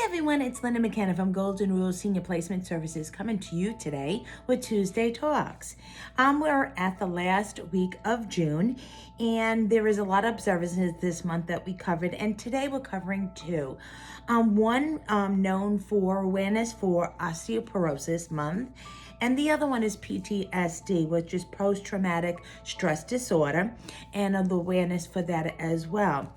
Hi everyone, it's Linda McKenna from Golden Rule Senior Placement Services coming to you today with Tuesday Talks. We're at the last week of June and there is a lot of observances this month that we covered, and today we're covering two. One known for awareness for Osteoporosis Month, and the other one is PTSD, which is post-traumatic stress disorder, and the awareness for that as well.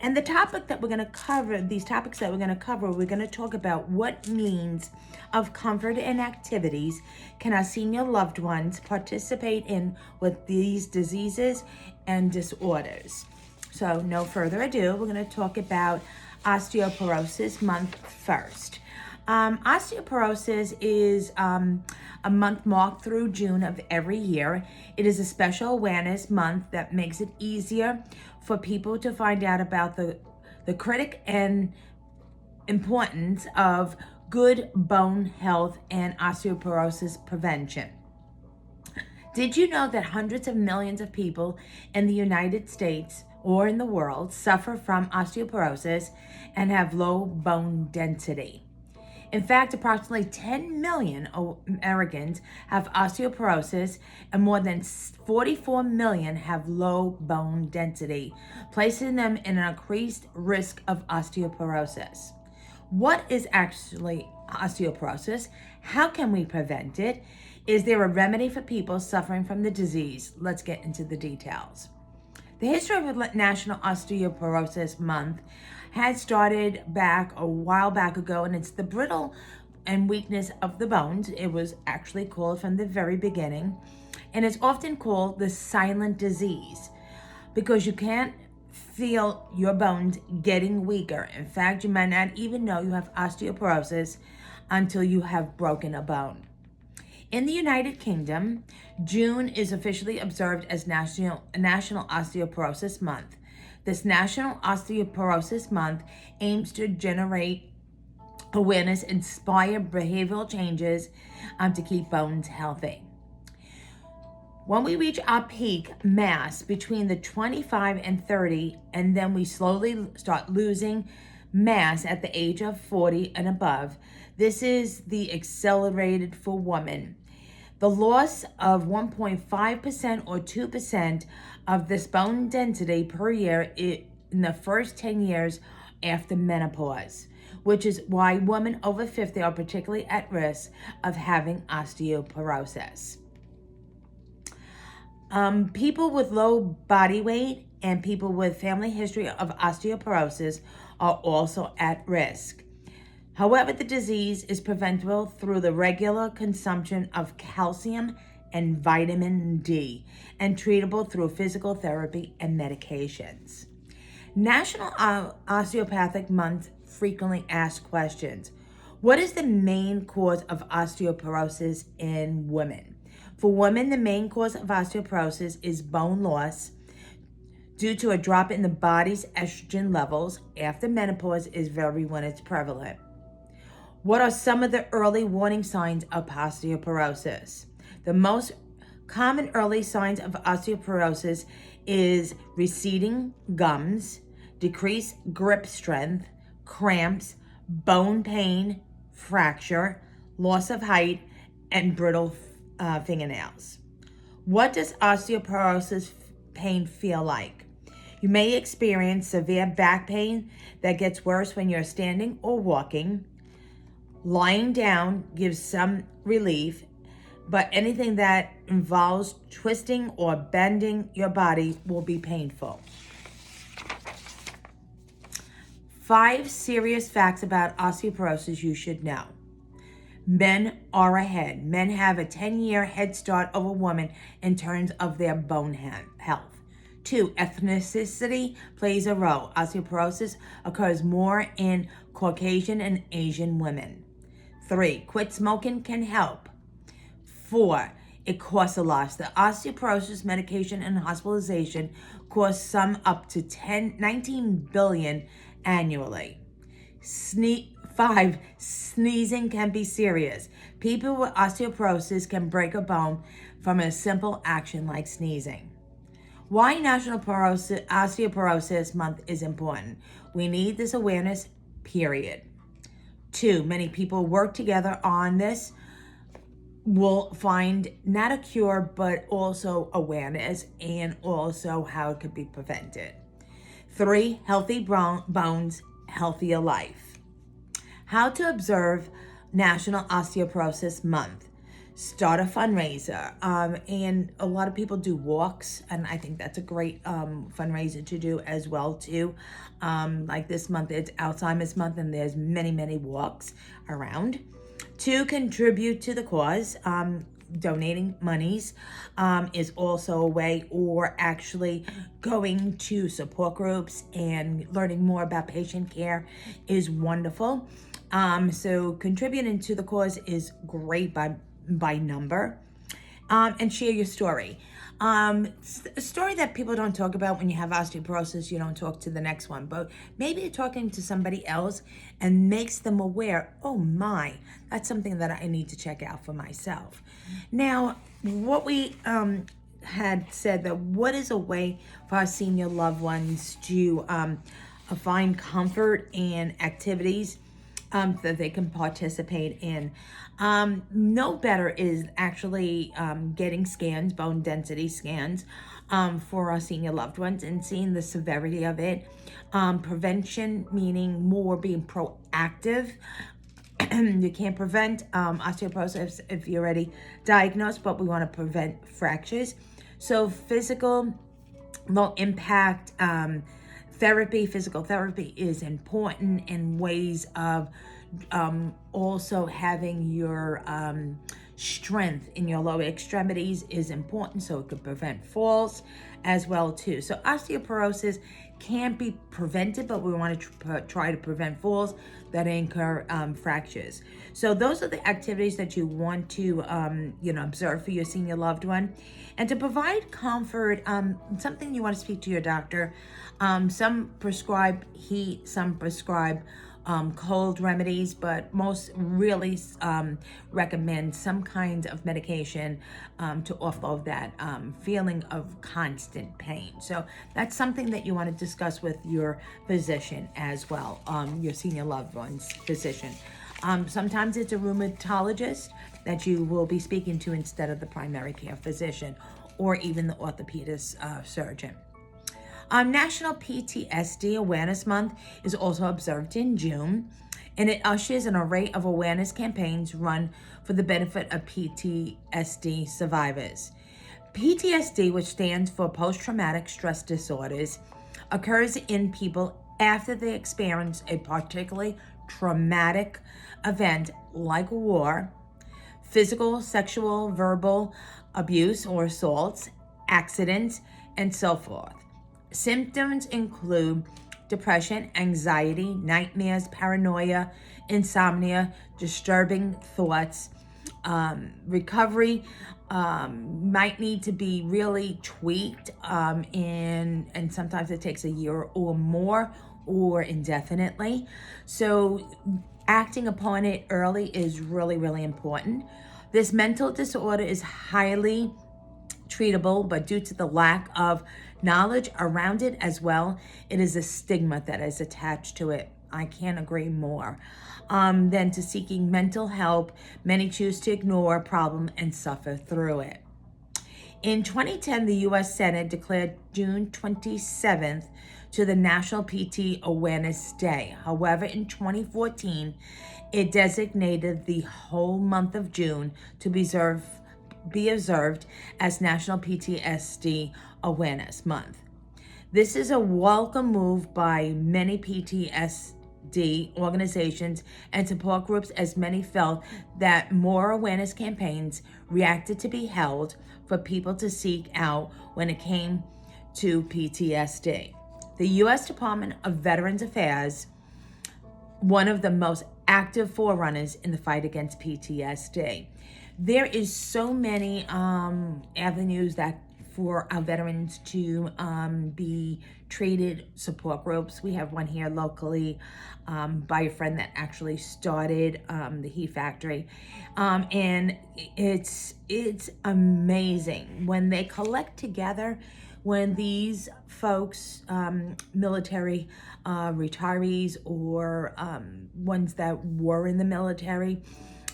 And the topic that we're going to cover, these topics that we're going to cover, we're going to talk about what means of comfort and activities can our senior loved ones participate in with these diseases and disorders. So no further ado, we're going to talk about Osteoporosis Month first. Osteoporosis is a month marked through June of every year. It is a special awareness month that makes it easier for people to find out about the critic and importance of good bone health and osteoporosis prevention. Did you know that hundreds of millions of people in the United States or in the world suffer from osteoporosis and have low bone density? In fact, approximately 10 million Americans have osteoporosis and more than 44 million have low bone density, placing them in an increased risk of osteoporosis. What is actually osteoporosis? How can we prevent it? Is there a remedy for people suffering from the disease? Let's get into the details. The history of National Osteoporosis Month had started back a while back ago, and it's the brittle and weakness of the bones. It was actually called from the very beginning, and it's often called the silent disease because you can't feel your bones getting weaker. In fact, you might not even know you have osteoporosis until you have broken a bone. In the United Kingdom, June is officially observed as National Osteoporosis Month. This National Osteoporosis Month aims to generate awareness, inspire behavioral changes to keep bones healthy. When we reach our peak mass between the 25 and 30, and then we slowly start losing mass at the age of 40 and above, this is the accelerated for women. The loss of 1.5% or 2% of this bone density per year in the first 10 years after menopause, which is why women over 50 are particularly at risk of having osteoporosis. People with low body weight and people with family history of osteoporosis are also at risk. However, the disease is preventable through the regular consumption of calcium and vitamin D and treatable through physical therapy and medications. National Osteopathic Month frequently asked questions. What is the main cause of osteoporosis in women? For women, the main cause of osteoporosis is bone loss due to a drop in the body's estrogen levels after menopause is very when it's prevalent. What are some of the early warning signs of osteoporosis? The most common early signs of osteoporosis is receding gums, decreased grip strength, cramps, bone pain, fracture, loss of height, and brittle fingernails. What does osteoporosis pain feel like? You may experience severe back pain that gets worse when you're standing or walking. Lying down gives some relief, but anything that involves twisting or bending your body will be painful. 5 serious facts about osteoporosis you should know. Men are ahead. Men have a 10-year head start over women in terms of their bone health. 2, ethnicity plays a role. Osteoporosis occurs more in Caucasian and Asian women. 3, quit smoking can help. 4, it costs a lot. The osteoporosis medication and hospitalization cost some up to 19 billion annually. 5, sneezing can be serious. People with osteoporosis can break a bone from a simple action like sneezing. Why National Osteoporosis Month is important. We need this awareness, period. Two, many people work together on this will find not a cure, but also awareness and also how it could be prevented. Three, healthy bones, healthier life. How to observe National Osteoporosis Month. Start a fundraiser. And a lot of people do walks, and I think that's a great fundraiser to do as well too. Like this month, it's Alzheimer's month, and there's many walks around. To contribute to the cause, donating monies is also a way, or actually going to support groups and learning more about patient care is wonderful. So contributing to the cause is great by number. And share your story. A story that people don't talk about when you have osteoporosis, you don't talk to the next one, but maybe you're talking to somebody else and makes them aware, oh my, that's something that I need to check out for myself. Now, what we had said that what is a way for our senior loved ones to find comfort in activities that they can participate in. No better is actually getting scans, bone density scans, for our senior loved ones and seeing the severity of it. Prevention, meaning more being proactive. You can't prevent osteoporosis if you're already diagnosed, but we want to prevent fractures. So physical, low impact physical therapy is important in ways of also having your strength in your lower extremities is important, so it could prevent falls as well too. So osteoporosis can't be prevented, but we want to try to prevent falls that incur fractures. So those are the activities that you want to observe for your senior loved one. And to provide comfort, something you want to speak to your doctor. Some prescribe heat, some prescribe cold remedies, but most really recommend some kind of medication to offload that feeling of constant pain. So that's something that you want to discuss with your physician as well, your senior loved one's physician. Sometimes it's a rheumatologist that you will be speaking to instead of the primary care physician or even the orthopedist surgeon. National PTSD Awareness Month is also observed in June, and it ushers an array of awareness campaigns run for the benefit of PTSD survivors. PTSD, which stands for post-traumatic stress disorders, occurs in people after they experience a particularly traumatic event like war, physical, sexual, verbal abuse or assaults, accidents, and so forth. Symptoms include depression, anxiety, nightmares, paranoia, insomnia, disturbing thoughts. Recovery might need to be really tweaked, and sometimes it takes a year or more or indefinitely. So acting upon it early is really important. This mental disorder is highly treatable, but due to the lack of knowledge around it as well, it is a stigma that is attached to it. I can't agree more. Then to seeking mental help, many choose to ignore a problem and suffer through it. In 2010, the U.S. Senate declared June 27th to the National PT Awareness Day. However, in 2014, it designated the whole month of June to be observed as National PTSD Awareness Month. This is a welcome move by many PTSD organizations and support groups, as many felt that more awareness campaigns reacted to be held for people to seek out when it came to PTSD. The U.S. Department of Veterans Affairs, one of the most active forerunners in the fight against PTSD. There is so many avenues that for our veterans to be treated, support groups. We have one here locally by a friend that actually started the Heat Factory. And it's amazing when they collect together. When these folks, military retirees or ones that were in the military,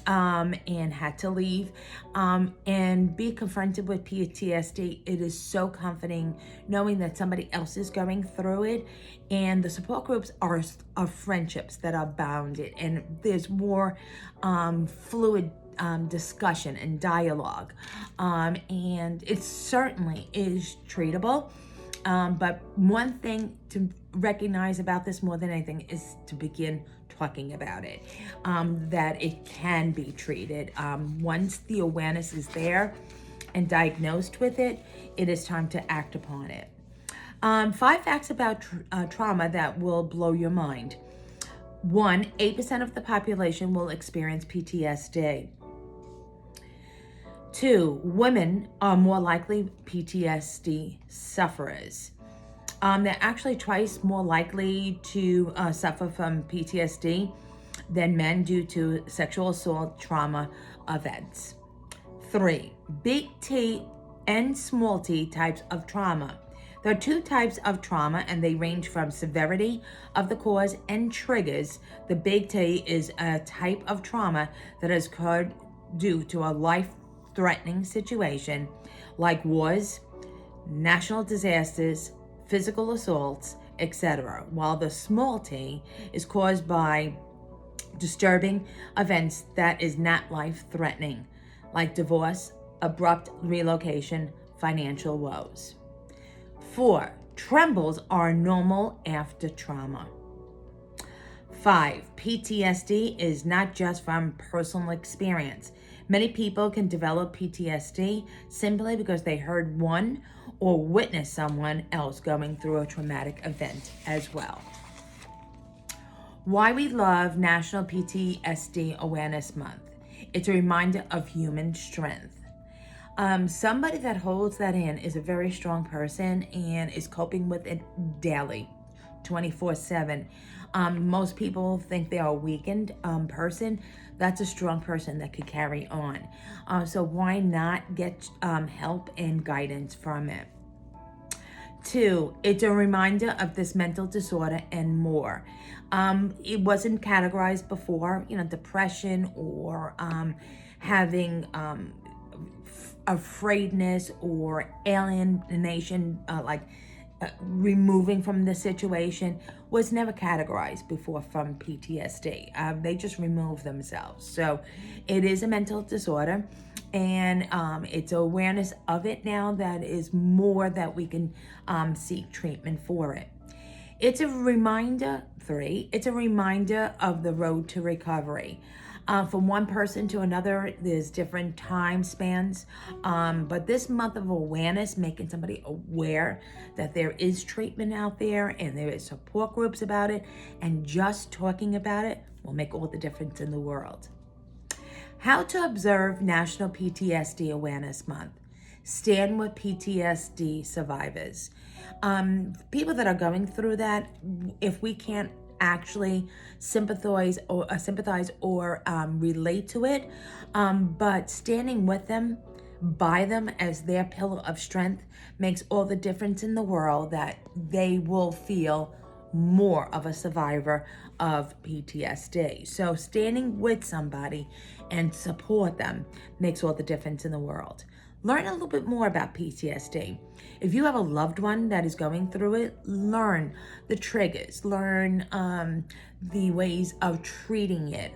and had to leave, and be confronted with PTSD, it is so comforting knowing that somebody else is going through it, and the support groups are friendships that are bounded, and there's more fluid discussion and dialogue, and it certainly is treatable. But one thing to recognize about this more than anything is to begin talking about it, that it can be treated. Once the awareness is there and diagnosed with it, it is time to act upon it. 5 facts about trauma that will blow your mind. 1, 8% of the population will experience PTSD. 2, women are more likely PTSD sufferers. They're actually twice more likely to suffer from PTSD than men due to sexual assault trauma events. 3, big T and small t types of trauma. There are 2 types of trauma, and they range from severity of the cause and triggers. The big T is a type of trauma that has occurred due to a life-threatening situation like wars, national disasters, physical assaults, etc., while the small t is caused by disturbing events that is not life-threatening, like divorce, abrupt relocation, financial woes. 4, trembles are normal after trauma. 5, PTSD is not just from personal experience. Many people can develop PTSD simply because they heard one or witnessed someone else going through a traumatic event as well. Why we love National PTSD Awareness Month. It's a reminder of human strength. Somebody that holds that in is a very strong person and is coping with it daily, 24/7. Most people think they are a weakened person. That's a strong person that could carry on. So why not get help and guidance from it? 2, it's a reminder of this mental disorder and more. It wasn't categorized before, depression or having afraidness or alienation, removing from the situation, was never categorized before from PTSD. They just remove themselves. So it is a mental disorder, and it's awareness of it now that is more that we can seek treatment for it. It's a reminder, 3, it's a reminder of the road to recovery. From one person to another, there's different time spans. But this month of awareness, making somebody aware that there is treatment out there and there is support groups about it, and just talking about it will make all the difference in the world. How to observe National PTSD Awareness Month. Stand with PTSD survivors. People that are going through that, if we can't actually sympathize or relate to it, but standing with them, by them as their pillar of strength, makes all the difference in the world, that they will feel more of a survivor of PTSD. So standing with somebody and support them makes all the difference in the world. Learn a little bit more about PTSD. If you have a loved one that is going through it, learn the triggers, learn the ways of treating it,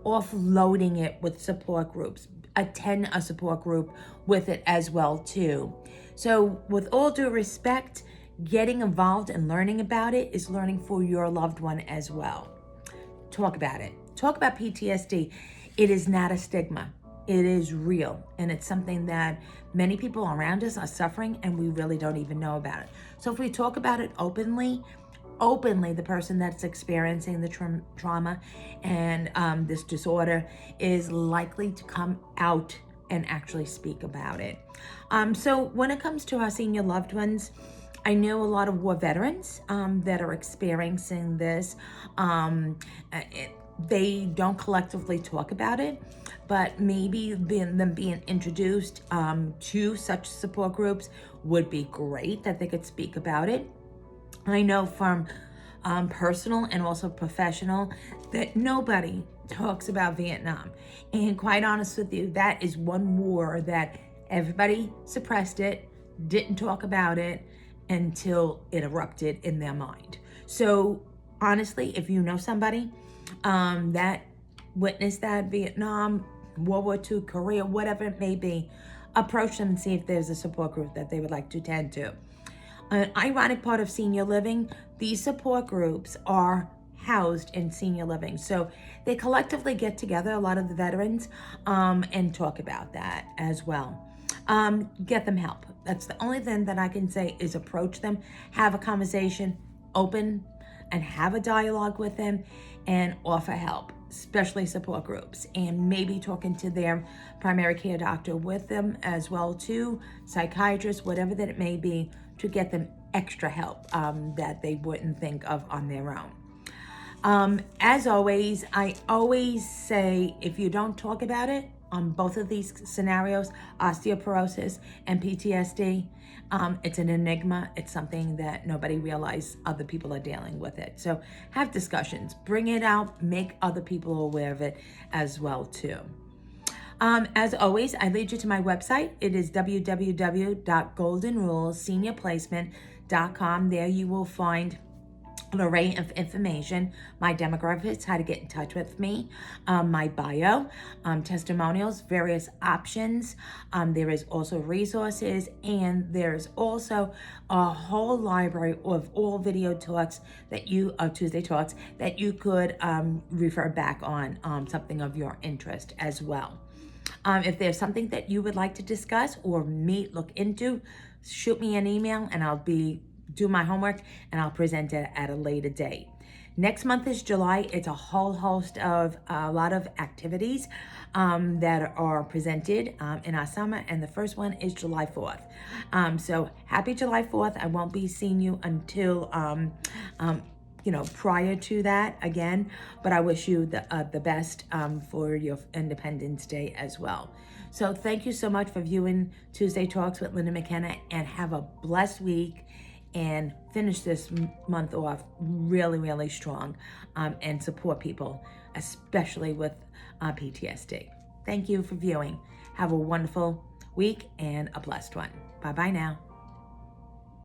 offloading it with support groups. Attend a support group with it as well too. So with all due respect, getting involved and learning about it is learning for your loved one as well. Talk about it. Talk about PTSD. It is not a stigma. It is real, and it's something that many people around us are suffering, and we really don't even know about it. So if we talk about it openly, the person that's experiencing the trauma and this disorder is likely to come out and actually speak about it. So when it comes to our senior loved ones, I know a lot of war veterans that are experiencing this. They don't collectively talk about it, but maybe them being introduced to such support groups would be great, that they could speak about it. I know from personal and also professional that nobody talks about Vietnam. And quite honest with you, that is one war that everybody suppressed it, didn't talk about it until it erupted in their mind. So honestly, if you know somebody that witnessed that, Vietnam, World War II, Korea, whatever it may be, approach them and see if there's a support group that they would like to attend to. An ironic part of senior living, these support groups are housed in senior living. So they collectively get together, a lot of the veterans, and talk about that as well. Get them help. That's the only thing that I can say is approach them, have a conversation, open and have a dialogue with them, and offer help, especially support groups, and maybe talking to their primary care doctor with them as well too, psychiatrists, whatever that it may be, to get them extra help that they wouldn't think of on their own. As always, I always say, if you don't talk about it on both of these scenarios, osteoporosis and PTSD, it's an enigma. It's something that nobody realizes other people are dealing with it. So have discussions, bring it out, make other people aware of it as well too. As always, I lead you to my website. It is www.goldenrulesseniorplacement.com. There you will find an array of information, my demographics, how to get in touch with me, my bio, testimonials, various options. There is also resources, and there's also a whole library of all video talks that Tuesday talks, that you could refer back on, something of your interest as well. If there's something that you would like to discuss or look into, shoot me an email and I'll do my homework and I'll present it at a later date. Next month is July. It's a whole host of a lot of activities that are presented in our summer, and the first one is July 4th. So happy July 4th. I won't be seeing you until prior to that again, but I wish you the best for your Independence Day as well. So thank you so much for viewing Tuesday Talks with Linda McKenna, and have a blessed week, and finish this month off really, really strong, and support people, especially with PTSD. Thank you for viewing. Have a wonderful week and a blessed one. Bye-bye now.